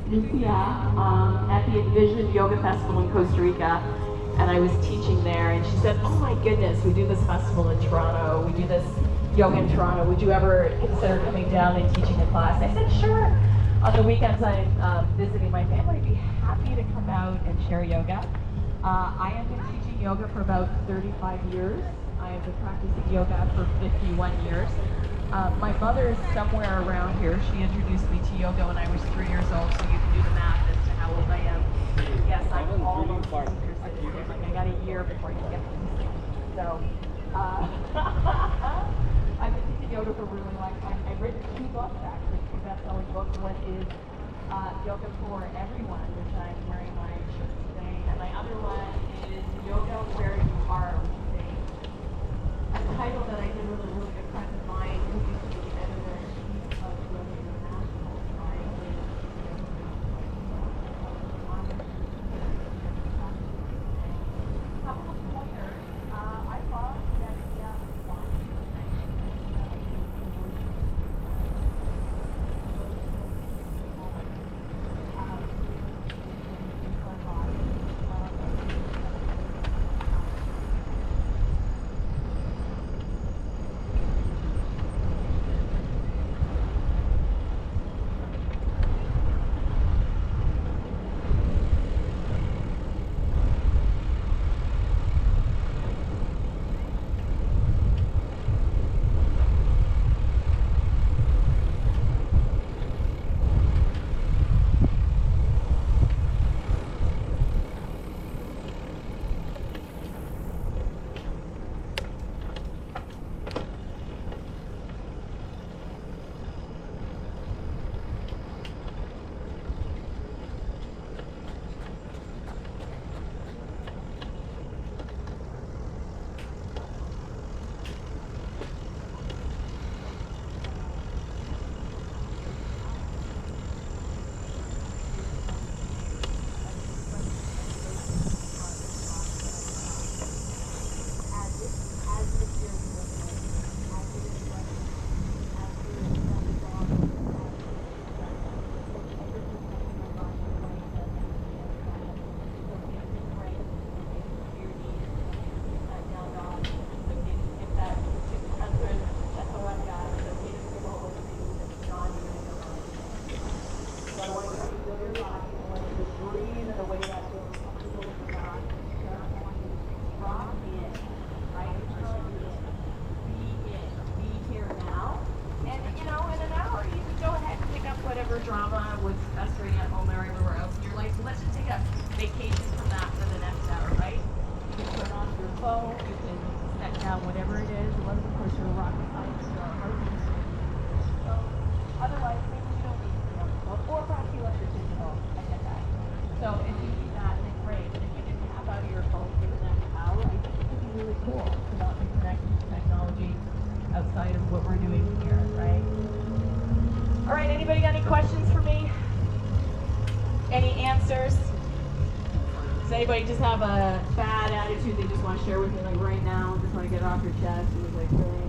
Lucia at the Envision Yoga Festival in Costa Rica, and I was teaching there, and she said, oh my goodness, we do this festival in Toronto, we do this yoga in Toronto, would you ever consider coming down and teaching a class? I said, sure. On the weekends I'm visiting my family, I'd be happy to come out and share yoga. I have been teaching yoga for about 35 years. I have been practicing yoga for 51 years. My mother is somewhere around here. She introduced me to yoga when I was 3 years old, so you can do the math as to how old I am. Yes, I'm almost a senior citizen. Like, I got a year before you get to this thing. So, I've been teaching yoga for a really long time. I've written 2 books, actually, 2 best-selling books. One is Yoga for Everyone, which I'm wearing my shirt today, and my other one is Yoga Where You Are, which is a title that I did with a really good friend of mine who used to be the editor-in-chief of Yoga International. A couple of pointers. I love that drama was festering at home or everywhere else in your life. So let's just take a vacation from that for the next hour, right? You can turn on your phone, you can set down whatever it is. It wasn't, of course, your rocket science or heartbeat. So otherwise, maybe you don't need to be on the phone, or perhaps you left your digital. I get that. So if you need that, then great. But if you can tap out of your phone for the next hour, I think it would be really cool to not be connected to technology outside of what we're doing here, right? All right, anybody got any questions for me? Any answers? Does anybody just have a bad attitude they just want to share with me, like right now, just want to get it off your chest? It was like really